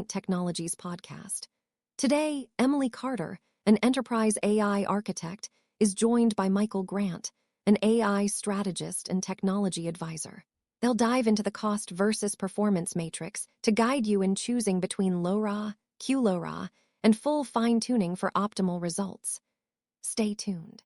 IndaPoint Technologies podcast. Today, Emily Carter, an enterprise AI architect, is joined by Michael Grant, an AI strategist and technology advisor. They'll dive into the cost versus performance matrix to guide you in choosing between LoRA, QLoRA, and full fine-tuning for optimal results. Stay tuned.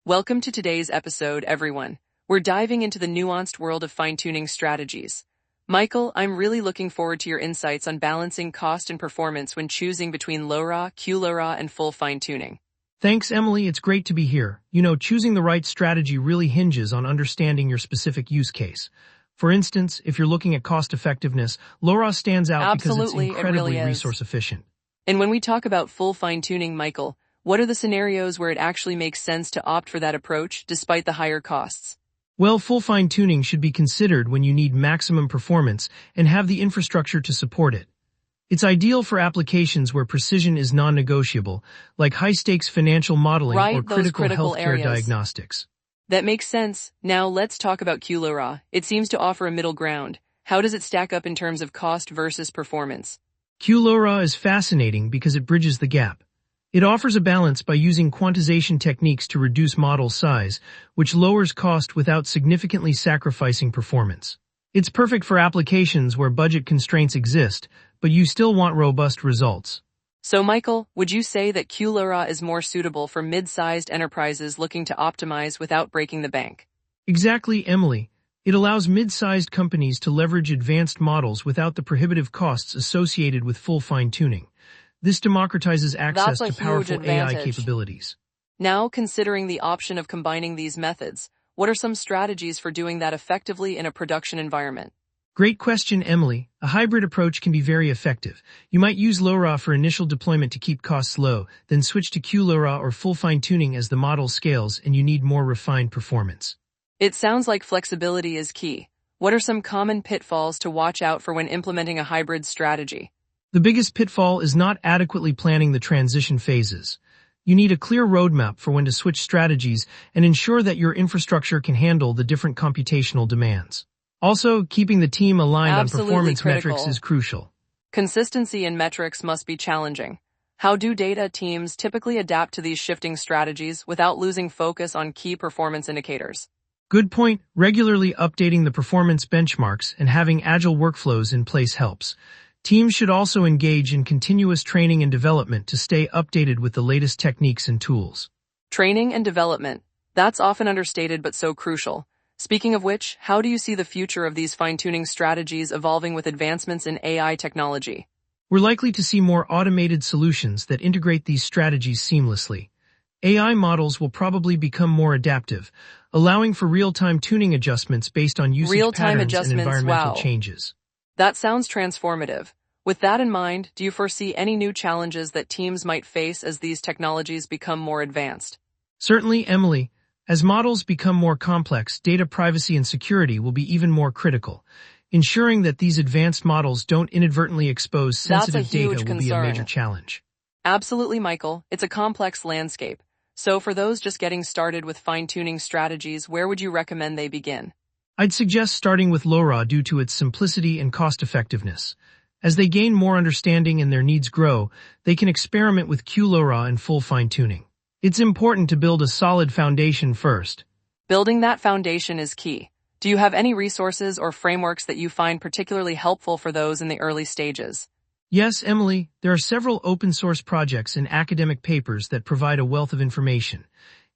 Welcome to today's episode, everyone. We're diving into the nuanced world of fine-tuning strategies. Michael, I'm really looking forward to your insights on balancing cost and performance when choosing between LoRA, QLoRA, and full fine-tuning. Thanks, Emily. It's great to be here. Choosing the right strategy really hinges on understanding your specific use case. For instance, if you're looking at cost effectiveness, LoRA stands out because it's incredibly resource efficient. And when we talk about full fine-tuning, Michael, what are the scenarios where it actually makes sense to opt for that approach despite the higher costs? Well, full fine-tuning should be considered when you need maximum performance and have the infrastructure to support it. It's ideal for applications where precision is non-negotiable, like high-stakes financial modeling or critical healthcare diagnostics. That makes sense. Now let's talk about QLoRA. It seems to offer a middle ground. How does it stack up in terms of cost versus performance? QLoRA is fascinating because it bridges the gap. It offers a balance by using quantization techniques to reduce model size, which lowers cost without significantly sacrificing performance. It's perfect for applications where budget constraints exist, but you still want robust results. So, Michael, would you say that QLoRA is more suitable for mid-sized enterprises looking to optimize without breaking the bank? Exactly, Emily. It allows mid-sized companies to leverage advanced models without the prohibitive costs associated with full fine-tuning. This democratizes access to powerful AI capabilities. Now, considering the option of combining these methods, what are some strategies for doing that effectively in a production environment? Great question, Emily. A hybrid approach can be very effective. You might use LoRA for initial deployment to keep costs low, then switch to QLoRA or full fine-tuning as the model scales and you need more refined performance. It sounds like flexibility is key. What are some common pitfalls to watch out for when implementing a hybrid strategy? The biggest pitfall is not adequately planning the transition phases. You need a clear roadmap for when to switch strategies and ensure that your infrastructure can handle the different computational demands. Also, keeping the team aligned on performance metrics is crucial. Consistency in metrics must be challenging. How do data teams typically adapt to these shifting strategies without losing focus on key performance indicators? Good point. Regularly updating the performance benchmarks and having agile workflows in place helps. Teams should also engage in continuous training and development to stay updated with the latest techniques and tools. Training and development. That's often understated but so crucial. Speaking of which, how do you see the future of these fine-tuning strategies evolving with advancements in AI technology? We're likely to see more automated solutions that integrate these strategies seamlessly. AI models will probably become more adaptive, allowing for real-time tuning adjustments based on usage patterns and environmental changes. That sounds transformative. With that in mind, do you foresee any new challenges that teams might face as these technologies become more advanced? Certainly, Emily. As models become more complex, data privacy and security will be even more critical. Ensuring that these advanced models don't inadvertently expose sensitive data will be a major challenge. Absolutely, Michael. It's a complex landscape. So for those just getting started with fine-tuning strategies, where would you recommend they begin? I'd suggest starting with LoRA due to its simplicity and cost-effectiveness. As they gain more understanding and their needs grow, they can experiment with QLoRA and full fine-tuning. It's important to build a solid foundation first. Building that foundation is key. Do you have any resources or frameworks that you find particularly helpful for those in the early stages? Yes, Emily, there are several open-source projects and academic papers that provide a wealth of information.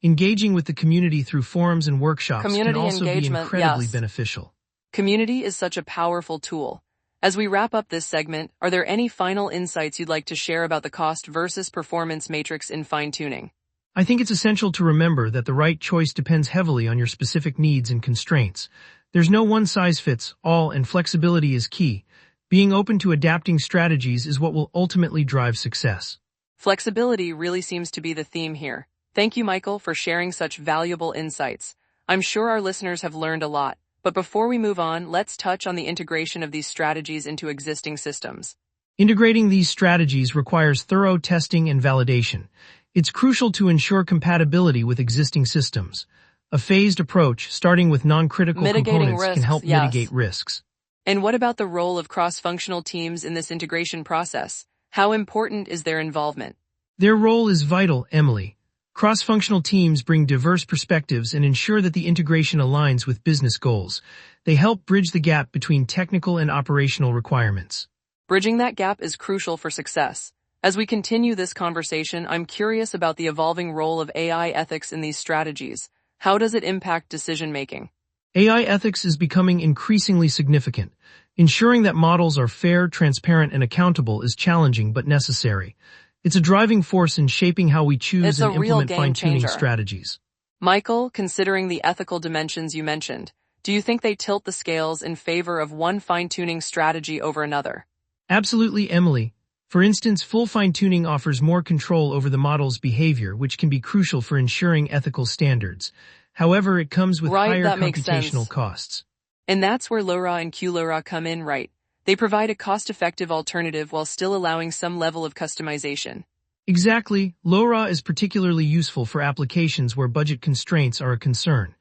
Engaging with the community through forums and workshops can also be incredibly beneficial. Community is such a powerful tool. As we wrap up this segment, are there any final insights you'd like to share about the cost versus performance matrix in fine-tuning? I think it's essential to remember that the right choice depends heavily on your specific needs and constraints. There's no one-size-fits-all, and flexibility is key. Being open to adapting strategies is what will ultimately drive success. Flexibility really seems to be the theme here. Thank you, Michael, for sharing such valuable insights. I'm sure our listeners have learned a lot, but before we move on, let's touch on the integration of these strategies into existing systems. Integrating these strategies requires thorough testing and validation. It's crucial to ensure compatibility with existing systems. A phased approach, starting with non-critical Mitigating components, can risks, help mitigate yes. risks. And what about the role of cross-functional teams in this integration process? How important is their involvement? Their role is vital, Emily. Cross-functional teams bring diverse perspectives and ensure that the integration aligns with business goals. They help bridge the gap between technical and operational requirements. Bridging that gap is crucial for success. As we continue this conversation, I'm curious about the evolving role of AI ethics in these strategies. How does it impact decision-making? AI ethics is becoming increasingly significant. Ensuring that models are fair, transparent, and accountable is challenging but necessary. It's a driving force in shaping how we choose It's a and real implement game fine-tuning changer. strategies. Michael, considering the ethical dimensions you mentioned, do you think they tilt the scales in favor of one fine-tuning strategy over another? Absolutely, Emily. For instance, full fine-tuning offers more control over the model's behavior, which can be crucial for ensuring ethical standards. However, it comes with Right, higher that makes computational sense. costs. And that's where LoRA and QLoRA come in, right? They provide a cost-effective alternative while still allowing some level of customization. Exactly, LoRA is particularly useful for applications where budget constraints are a concern.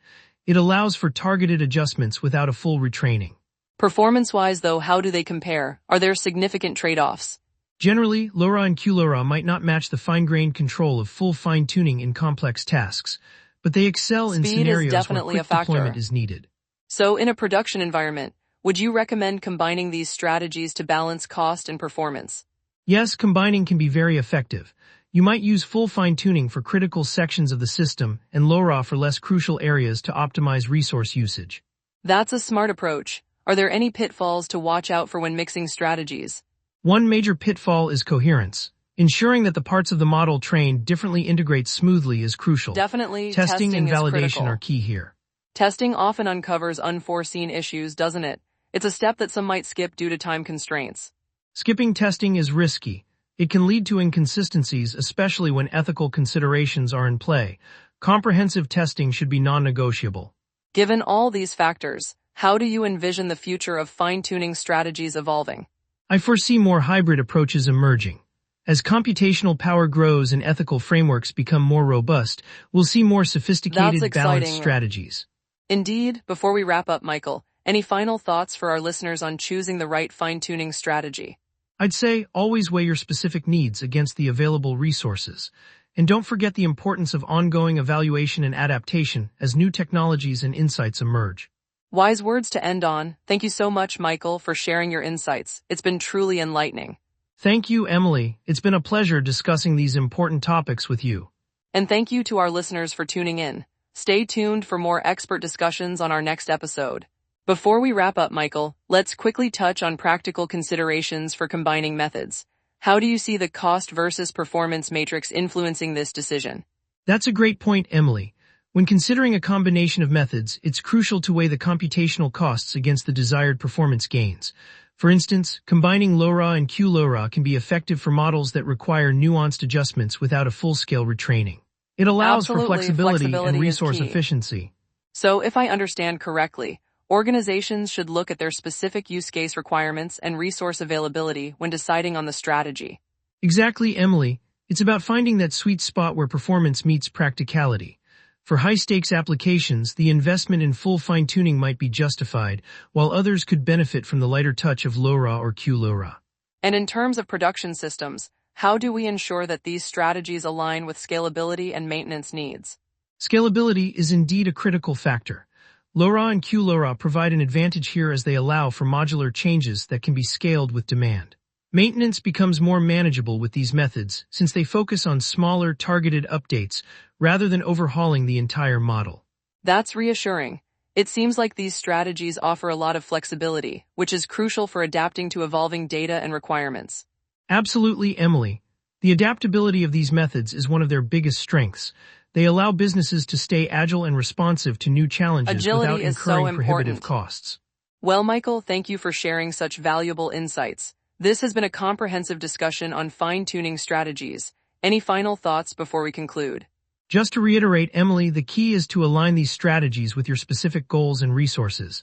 It allows for targeted adjustments without a full retraining. Performance-wise, though, how do they compare? Are there significant trade-offs? Generally, LoRA and QLoRA might not match the fine-grained control of full fine-tuning in complex tasks, but they excel in Speed is scenarios where definitely a quick deployment factor. is needed. So, in a production environment, would you recommend combining these strategies to balance cost and performance? Yes, combining can be very effective. You might use full fine-tuning for critical sections of the system and LoRA for less crucial areas to optimize resource usage. That's a smart approach. Are there any pitfalls to watch out for when mixing strategies? One major pitfall is coherence. Ensuring that the parts of the model trained differently integrate smoothly is crucial. Definitely, Testing and is validation critical. are key here. Testing often uncovers unforeseen issues, doesn't it? It's a step that some might skip due to time constraints. Skipping testing is risky. It can lead to inconsistencies, especially when ethical considerations are in play. Comprehensive testing should be non-negotiable. Given all these factors, how do you envision the future of fine-tuning strategies evolving? I foresee more hybrid approaches emerging. As computational power grows and ethical frameworks become more robust, we'll see more sophisticated, That's balanced exciting. strategies. Indeed, before we wrap up, Michael, any final thoughts for our listeners on choosing the right fine-tuning strategy? I'd say always weigh your specific needs against the available resources. And don't forget the importance of ongoing evaluation and adaptation as new technologies and insights emerge. Wise words to end on. Thank you so much, Michael, for sharing your insights. It's been truly enlightening. Thank you, Emily. It's been a pleasure discussing these important topics with you. And thank you to our listeners for tuning in. Stay tuned for more expert discussions on our next episode. Before we wrap up, Michael, let's quickly touch on practical considerations for combining methods. How do you see the cost versus performance matrix influencing this decision? That's a great point, Emily. When considering a combination of methods, it's crucial to weigh the computational costs against the desired performance gains. For instance, combining LoRA and QLoRA can be effective for models that require nuanced adjustments without a full-scale retraining. It allows for flexibility and resource efficiency. So, if I understand correctly, organizations should look at their specific use case requirements and resource availability when deciding on the strategy. Exactly, Emily. It's about finding that sweet spot where performance meets practicality. For high-stakes applications, the investment in full fine-tuning might be justified, while others could benefit from the lighter touch of LoRA or QLoRA. And in terms of production systems, how do we ensure that these strategies align with scalability and maintenance needs? Scalability is indeed a critical factor. LoRA and QLoRA provide an advantage here as they allow for modular changes that can be scaled with demand. Maintenance becomes more manageable with these methods since they focus on smaller, targeted updates rather than overhauling the entire model. That's reassuring. It seems like these strategies offer a lot of flexibility, which is crucial for adapting to evolving data and requirements. Absolutely, Emily. The adaptability of these methods is one of their biggest strengths. They allow businesses to stay agile and responsive to new challenges Agility without is so incurring prohibitive important. costs. Well, Michael, thank you for sharing such valuable insights. This has been a comprehensive discussion on fine-tuning strategies. Any final thoughts before we conclude? Just to reiterate, Emily, the key is to align these strategies with your specific goals and resources.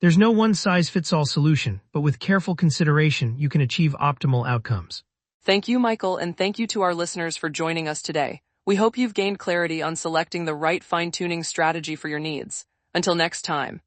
There's no one-size-fits-all solution, but with careful consideration, you can achieve optimal outcomes. Thank you, Michael, and thank you to our listeners for joining us today. We hope you've gained clarity on selecting the right fine-tuning strategy for your needs. Until next time.